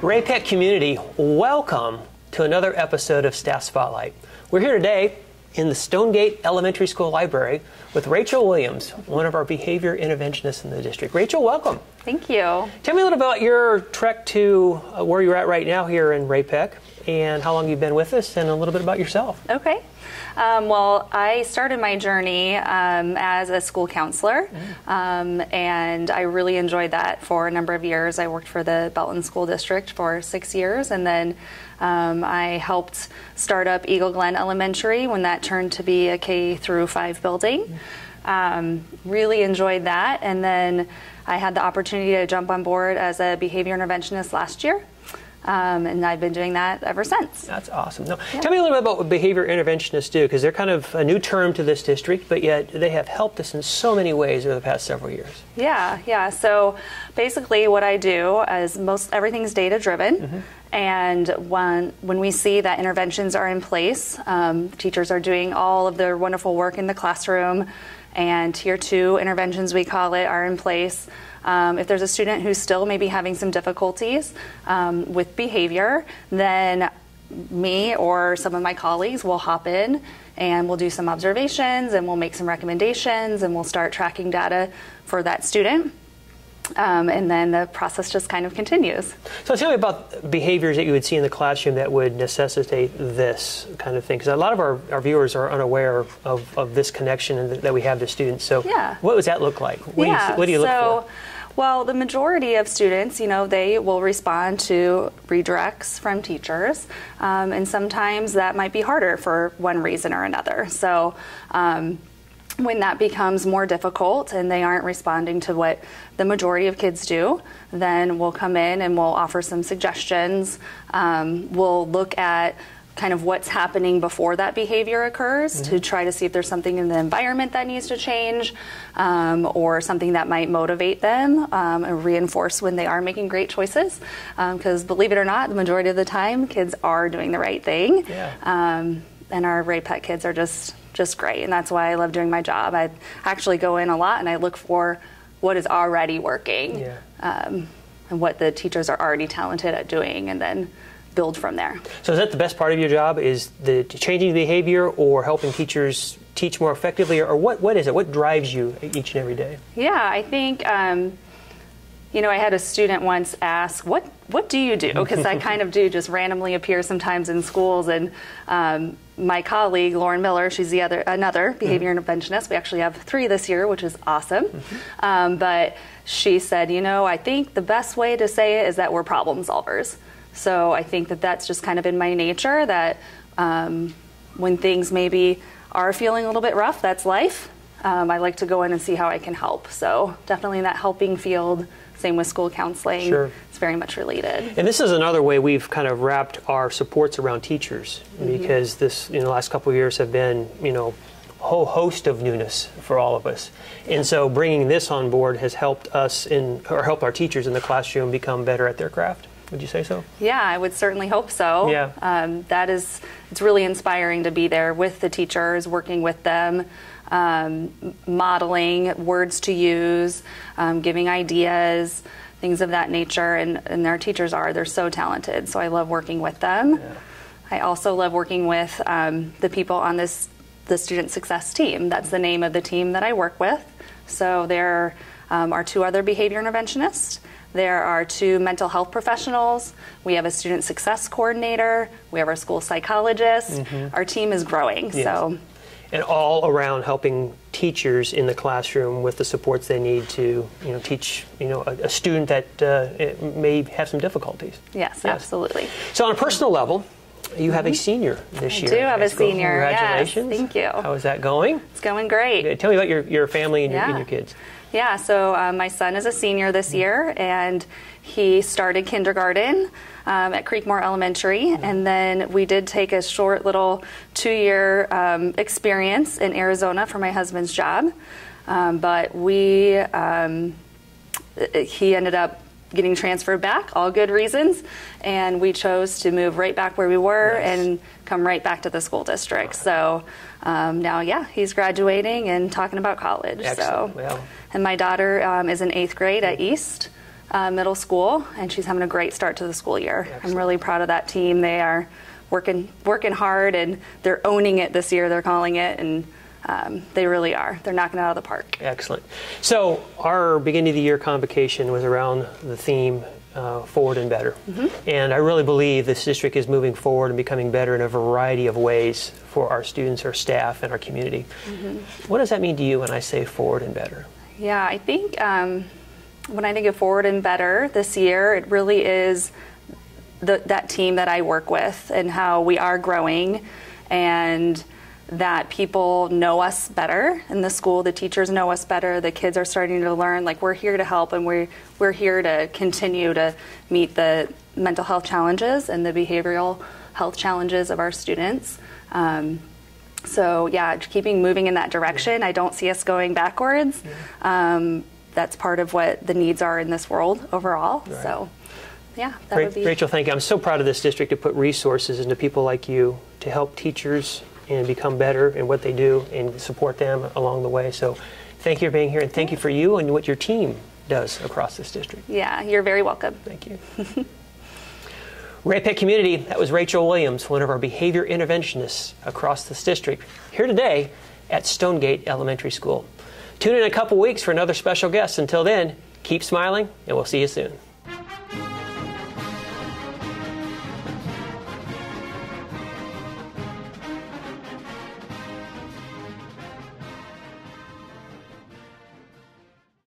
Ray-Pec community, welcome to another episode of Staff Spotlight. We're here today in the Stonegate Elementary School Library with Rachele Williams, one of our behavior interventionists in the district. Rachele, welcome. Thank you. Tell me a little about your trek to where you're at right now here in Ray-Pec and how long you've been with us and a little bit about yourself. Okay. Well, I started my journey as a school counselor, and I really enjoyed that for a number of years. I worked for the Belton School District for 6 years, and then I helped start up Eagle Glen Elementary when that turned to be a K through 5 building. Really enjoyed that, and then I had the opportunity to jump on board as a behavior interventionist last year. And I've been doing that ever since. That's awesome. Now, tell me a little bit about what behavior interventionists do, because they're kind of a new term to this district, but yet they have helped us in so many ways over the past several years. Yeah. So basically what I do is everything's data driven. And when we see that interventions are in place, teachers are doing all of their wonderful work in the classroom, and Tier 2 interventions, we call it, are in place. If there's a student who's still maybe having some difficulties with behavior, then me or some of my colleagues will hop in and we'll do some observations and we'll make some recommendations and we'll start tracking data for that student. And then the process just kind of continues. So tell me about behaviors that you would see in the classroom that would necessitate this kind of thing, because a lot of our viewers are unaware of this connection that we have to students. So what does that look like? What do you look for? Well, the majority of students, they will respond to redirects from teachers, and sometimes that might be harder for one reason or another. So when that becomes more difficult and they aren't responding to what the majority of kids do, then we'll come in and we'll offer some suggestions. We'll look at kind of what's happening before that behavior occurs to try to see if there's something in the environment that needs to change, or something that might motivate them and reinforce when they are making great choices. Because believe it or not, the majority of the time, kids are doing the right thing. And our Ray-Pec kids are just great, and that's why I love doing my job. I actually go in a lot and I look for what is already working, and what the teachers are already talented at doing, and then build from there. So is that the best part of your job, is the changing behavior or helping teachers teach more effectively, or what is it? What drives you each and every day? Yeah, I think, I had a student once ask, what do you do? Because I kind of do just randomly appear sometimes in schools, and my colleague, Lauren Miller, she's another behavior interventionist. We actually have 3 this year, which is awesome. But she said, I think the best way to say it is that we're problem solvers. So I think that that's just kind of in my nature, that when things maybe are feeling a little bit rough, that's life. I like to go in and see how I can help. So definitely in that helping field. Same with school counseling. Sure. It's very much related. And this is another way we've kind of wrapped our supports around teachers, because this, the last couple of years have been, a whole host of newness for all of us. And so bringing this on board has helped us help our teachers in the classroom become better at their craft. Would you say so? Yeah, I would certainly hope so. Yeah. It's really inspiring to be there with the teachers, working with them, modeling words to use, giving ideas, things of that nature. And our teachers they're so talented. So I love working with them. Yeah. I also love working with the people on the student success team. That's the name of the team that I work with. So there are 2 other behavior interventionists. There are 2 mental health professionals. We have a student success coordinator. We have our school psychologist. Our team is growing. Yes. So, and all around helping teachers in the classroom with the supports they need to, teach, a student that may have some difficulties. Yes, absolutely. So on a personal level, you have a senior this year. I do have a senior. Congratulations. Yes, thank you. How is that going? It's going great. Tell me about your family and your kids. Yeah, so my son is a senior this year, and he started kindergarten at Creekmore Elementary, and then we did take a short little 2-year experience in Arizona for my husband's job, but he ended up getting transferred back, all good reasons, and we chose to move right back where we were and come right back to the school district. So now, he's graduating and talking about college. Excellent. So, and my daughter is in 8th grade at East. middle school, and she's having a great start to the school year. Excellent. I'm really proud of that team. They are working hard, and they're owning it this year, they're calling it, and they really are. They're knocking it out of the park. Excellent. So our beginning of the year convocation was around the theme forward and better. And I really believe this district is moving forward and becoming better in a variety of ways for our students, our staff, and our community. What does that mean to you when I say forward and better? Yeah, I think when I think of forward and better this year, it really is that team that I work with and how we are growing, and that people know us better in the school. The teachers know us better. The kids are starting to learn, like, we're here to help, and we're here to continue to meet the mental health challenges and the behavioral health challenges of our students. So yeah, keeping moving in that direction. I don't see us going backwards. That's part of what the needs are in this world overall. Right. So yeah, that would be. Rachel, thank you. I'm so proud of this district to put resources into people like you to help teachers and become better in what they do and support them along the way. So thank you for being here, and thank you for you and what your team does across this district. Yeah, you're very welcome. Thank you. Ray-Pec community, that was Rachel Williams, one of our behavior interventionists across this district, here today at Stonegate Elementary School. Tune in a couple weeks for another special guest. Until then, keep smiling, and we'll see you soon.